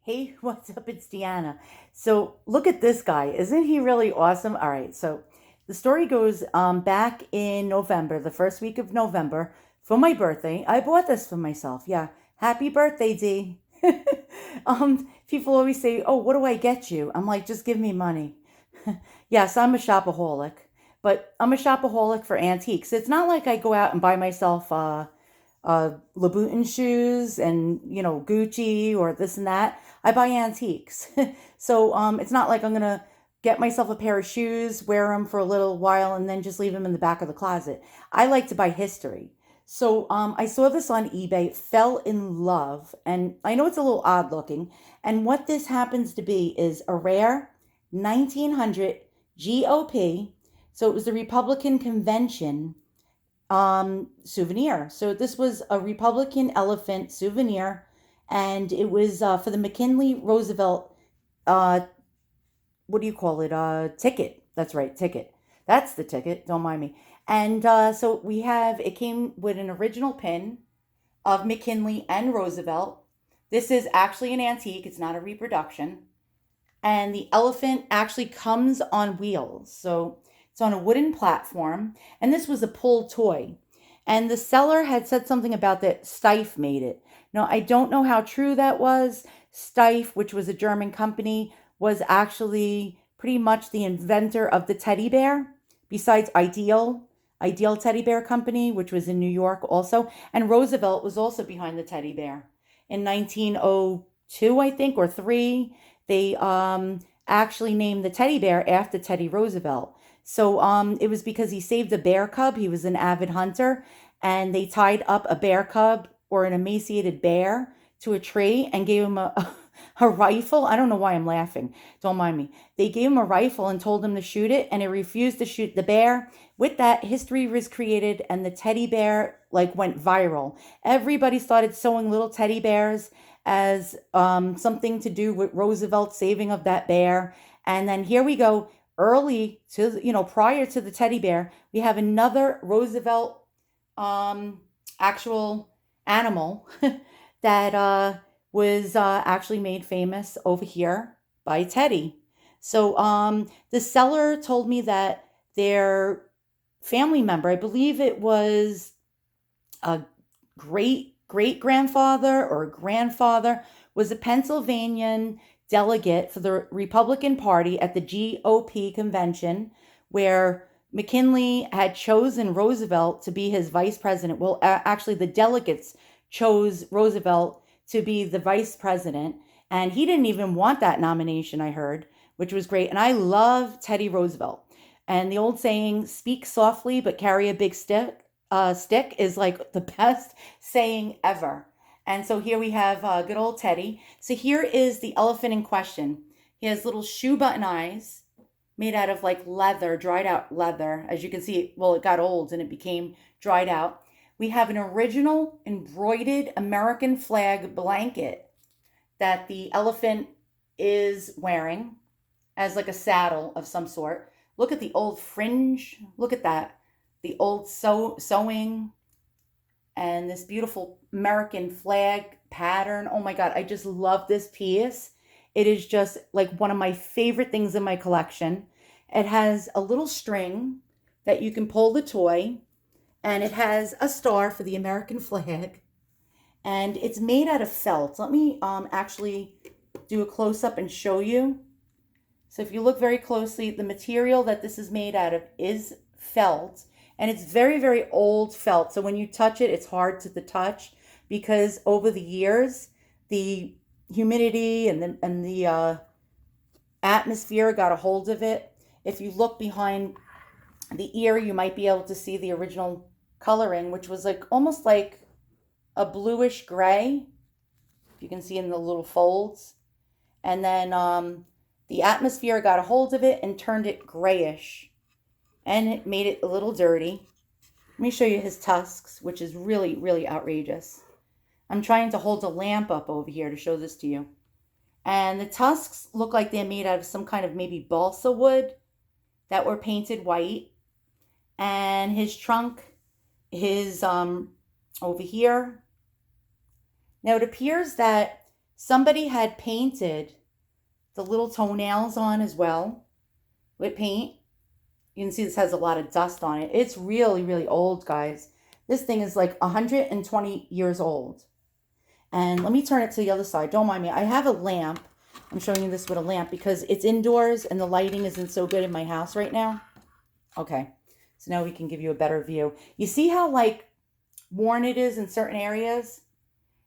Hey, what's up? It's Deanna. So look at this guy. Isn't he really awesome? All right. So the story goes back in November, the first week of November, for my birthday. I bought this for myself. Yeah. Happy birthday, D. People always say, "Oh, what do I get you?" I'm like, just give me money. Yes, I'm a shopaholic, but I'm a shopaholic for antiques. It's not like I go out and buy myself Louboutin shoes and Gucci or this and that. I buy antiques, so it's not like I'm gonna get myself a pair of shoes, wear them for a little while, and then just leave them in the back of the closet. I like to buy history. So I saw this on eBay, fell in love, and I know it's a little odd looking. And what this happens to be is a rare 1900 GOP. So it was the Republican convention souvenir. So this was a Republican elephant souvenir, and it was for the McKinley Roosevelt. Uh, what do you call it? Ticket. That's right, ticket. That's the ticket. Don't mind me. And so we have. It came with an original pin of McKinley and Roosevelt. This is actually an antique. It's not a reproduction, and the elephant actually comes on wheels. So it's on a wooden platform, and this was a pull toy. And the seller had said something about that Steiff made it. Now, I don't know how true that was. Steiff, which was a German company, was actually pretty much the inventor of the teddy bear, besides Ideal Teddy Bear Company, which was in New York also. And Roosevelt was also behind the teddy bear. In 1902, I think, or 3, they actually named the teddy bear after Teddy Roosevelt. So it was because he saved a bear cub. He was an avid hunter, and they tied up a bear cub or an emaciated bear to a tree and gave him a rifle. I don't know why I'm laughing. Don't mind me. They gave him a rifle and told him to shoot it, and he refused to shoot the bear. With that, history was created, and the teddy bear like went viral. Everybody started sewing little teddy bears as something to do with Roosevelt saving of that bear. And then here we go, early to prior to the teddy bear, we have another Roosevelt actual animal that was actually made famous over here by Teddy. So the seller told me that their family member, I believe it was a great grandfather or grandfather, was a Pennsylvanian delegate for the Republican Party at the GOP convention, where McKinley had chosen Roosevelt to be his vice president. Well, actually, the delegates chose Roosevelt to be the vice president, and he didn't even want that nomination, I heard, which was great. And I love Teddy Roosevelt. And the old saying, speak softly but carry a big stick is like the best saying ever. And so here we have good old Teddy. So here is the elephant in question. He has little shoe button eyes made out of like leather, dried out leather. As you can see, well, it got old and it became dried out. We have an original embroidered American flag blanket that the elephant is wearing as like a saddle of some sort. Look at the old fringe. Look at that. The old sewing and this beautiful American flag pattern. Oh my God, I just love this piece. It is just like one of my favorite things in my collection. It has a little string that you can pull the toy, and it has a star for the American flag, and it's made out of felt. Let me actually do a close up and show you. So if you look very closely, the material that this is made out of is felt, and it's very, very old felt. So when you touch it, it's hard to the touch because over the years, the humidity and the atmosphere got a hold of it. If you look behind the ear, you might be able to see the original coloring, which was like almost like a bluish gray. If you can see in the little folds, and then the atmosphere got a hold of it and turned it grayish, and it made it a little dirty. Let me show you his tusks, which is really, really outrageous. I'm trying to hold a lamp up over here to show this to you. And the tusks look like they're made out of some kind of maybe balsa wood that were painted white. And his trunk is over here. Now it appears that somebody had painted the little toenails on as well with paint. You can see this has a lot of dust on it. It's really, really old, guys. This thing is like 120 years old. And let me turn it to the other side. Don't mind me. I have a lamp. I'm showing you this with a lamp because it's indoors and the lighting isn't so good in my house right now. Okay. So now we can give you a better view. You see how like worn it is in certain areas?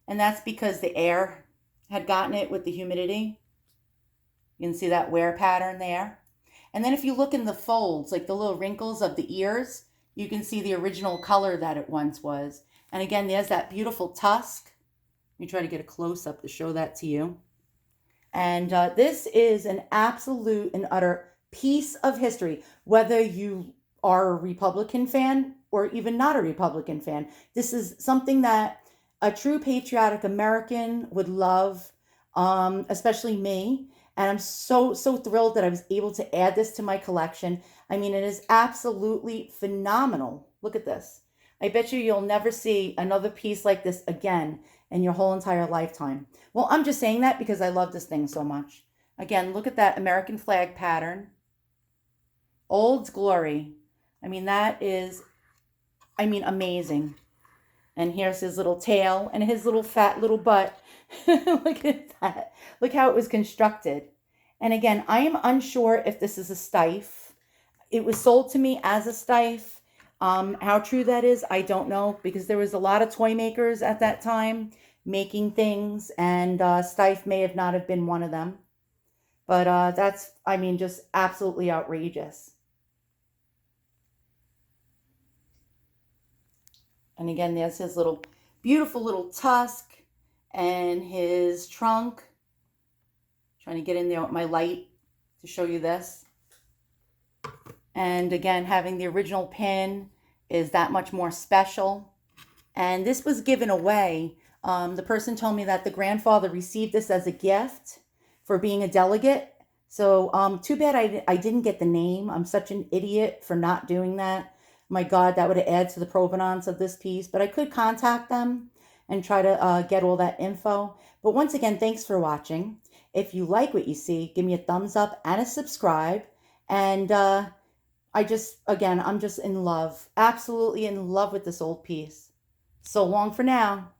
And that's because the air had gotten it with the humidity. You can see that wear pattern there. And then if you look in the folds, like the little wrinkles of the ears, you can see the original color that it once was. And again, there's that beautiful tusk. Let me try to get a close-up to show that to you. And this is an absolute and utter piece of history, whether you are a Republican fan or even not a Republican fan. This is something that a true patriotic American would love, especially me. And I'm so thrilled that I was able to add this to my collection. I mean, it is absolutely phenomenal. Look at this. I bet you'll never see another piece like this again in your whole entire lifetime. Well, I'm just saying that because I love this thing so much. Again, look at that American flag pattern. Old glory. I mean, that is, amazing. And here's his little tail and his little fat little butt. Look at that. Look how it was constructed. And again, I am unsure if this is a Steiff. It was sold to me as a Steiff. How true that is, I don't know, because there was a lot of toy makers at that time making things, and Steiff may have not have been one of them. But that's, just absolutely outrageous. And again, there's his little beautiful little tusk and his trunk. Trying to get in there with my light to show you this. And again, having the original pin is that much more special. And this was given away. The person told me that the grandfather received this as a gift for being a delegate. So too bad I didn't get the name. I'm such an idiot for not doing that. My God, that would have added to the provenance of this piece. But I could contact them and try to get all that info. But once again, thanks for watching. If you like what you see, give me a thumbs up and a subscribe. And I'm just in love, absolutely in love with this old piece. So long for now.